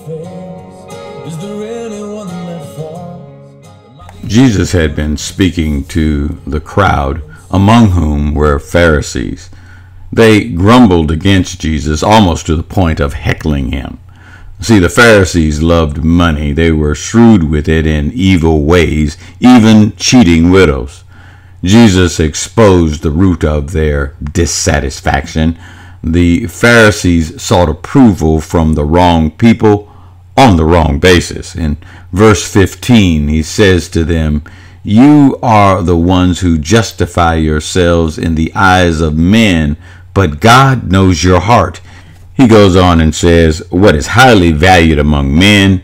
Is there anyone that falls? Jesus had been speaking to the crowd, among whom were Pharisees. They grumbled against Jesus almost to the point of heckling him. See, the Pharisees loved money. They were shrewd with it in evil ways, even cheating widows. Jesus exposed the root of their dissatisfaction. The Pharisees sought approval from the wrong people on the wrong basis. In verse 15, he says to them, "You are the ones who justify yourselves in the eyes of men, but God knows your heart." He goes on and says, "What is highly valued among men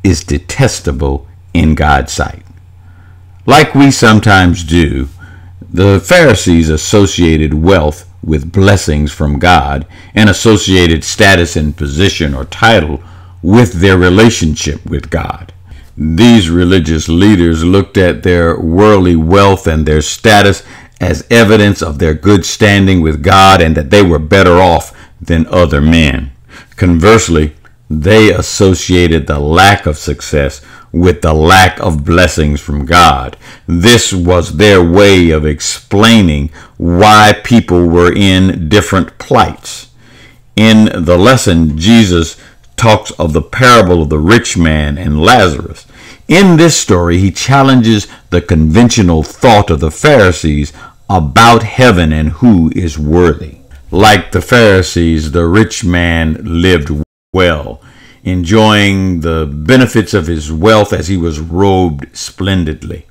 is detestable in God's sight." Like we sometimes do, the Pharisees associated wealth with blessings from God and associated status and position or title with their relationship with God. These religious leaders looked at their worldly wealth and their status as evidence of their good standing with God and that they were better off than other men. Conversely, they associated the lack of success with the lack of blessings from God. This was their way of explaining why people were in different plights. In the lesson, Jesus talks of the parable of the rich man and Lazarus. In this story, he challenges the conventional thought of the Pharisees about heaven and who is worthy. Like the Pharisees, the rich man lived well, enjoying the benefits of his wealth as he was robed splendidly.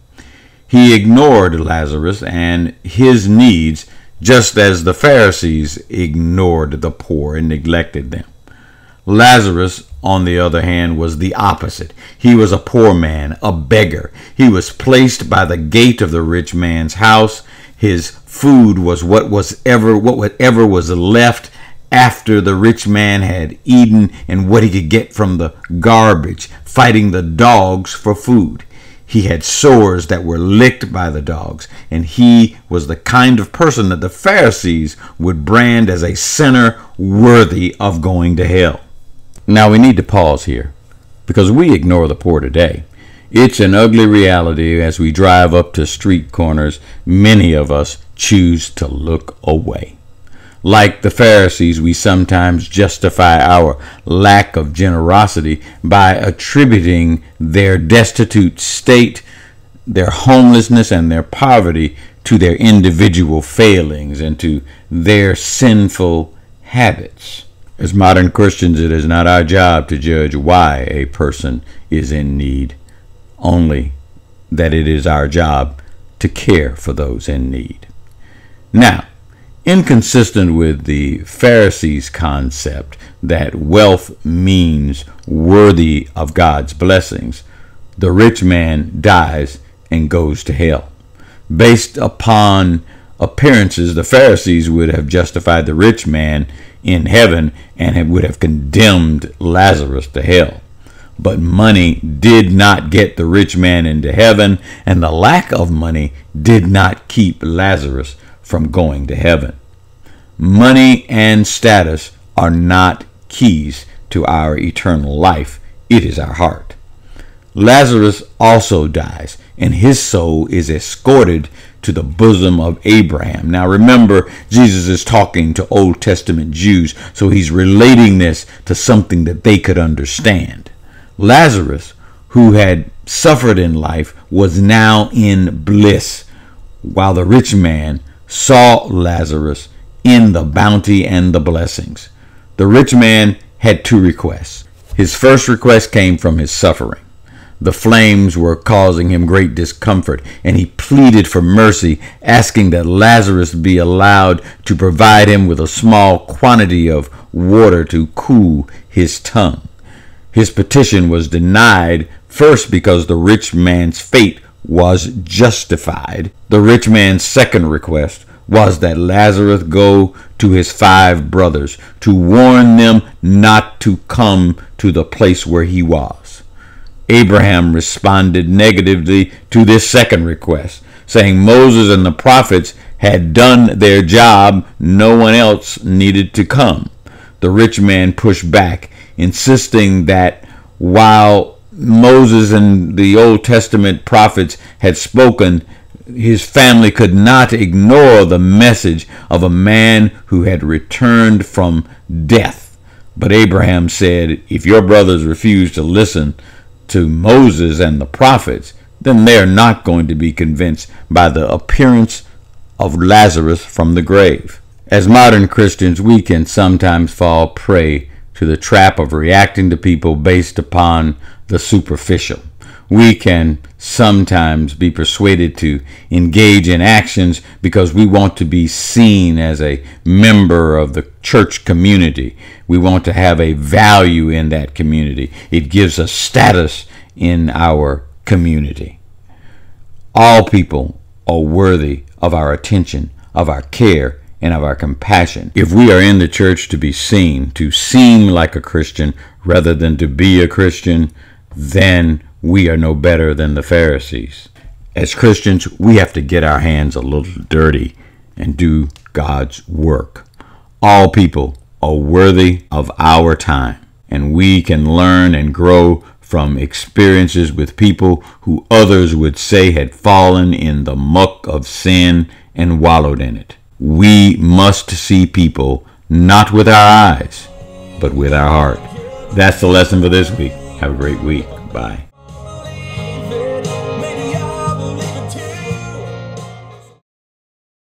He ignored Lazarus and his needs, just as the Pharisees ignored the poor and neglected them. Lazarus, on the other hand, was the opposite. He was a poor man, a beggar. He was placed by the gate of the rich man's house. His food was whatever was left after the rich man had eaten and what he could get from the garbage, fighting the dogs for food. He had sores that were licked by the dogs, and he was the kind of person that the Pharisees would brand as a sinner worthy of going to hell. Now we need to pause here, because we ignore the poor today. It's an ugly reality. As we drive up to street corners, many of us choose to look away. Like the Pharisees, we sometimes justify our lack of generosity by attributing their destitute state, their homelessness, and their poverty to their individual failings and to their sinful habits. As modern Christians, it is not our job to judge why a person is in need, only that it is our job to care for those in need. Now, inconsistent with the Pharisees' concept that wealth means worthy of God's blessings, the rich man dies and goes to hell. Based upon appearances, the Pharisees would have justified the rich man in heaven and would have condemned Lazarus to hell. But money did not get the rich man into heaven, and the lack of money did not keep Lazarus from going to heaven. Money and status are not keys to our eternal life. It is our heart. Lazarus also dies, and his soul is escorted to the bosom of Abraham. Now remember, Jesus is talking to Old Testament Jews, so he's relating this to something that they could understand. Lazarus, who had suffered in life, was now in bliss, while the rich man saw Lazarus in the bounty and the blessings. The rich man had two requests. His first request came from his suffering. The flames were causing him great discomfort, and he pleaded for mercy, asking that Lazarus be allowed to provide him with a small quantity of water to cool his tongue. His petition was denied, first because the rich man's fate was justified. The rich man's second request was that Lazarus go to his 5 brothers to warn them not to come to the place where he was. Abraham responded negatively to this second request, saying Moses and the prophets had done their job, no one else needed to come. The rich man pushed back, insisting that while Moses and the Old Testament prophets had spoken, his family could not ignore the message of a man who had returned from death. But Abraham said, if your brothers refuse to listen to Moses and the prophets, then they are not going to be convinced by the appearance of Lazarus from the grave. As modern Christians, we can sometimes fall prey to the trap of reacting to people based upon the superficial. We can sometimes be persuaded to engage in actions because we want to be seen as a member of the church community. We want to have a value in that community. It gives us status in our community. All people are worthy of our attention, of our care, and of our compassion. If we are in the church to be seen, to seem like a Christian rather than to be a Christian, then we are no better than the Pharisees. As Christians, we have to get our hands a little dirty and do God's work. All people are worthy of our time, and we can learn and grow from experiences with people who others would say had fallen in the muck of sin and wallowed in it. We must see people not with our eyes, but with our heart. That's the lesson for this week. Have a great week. Bye.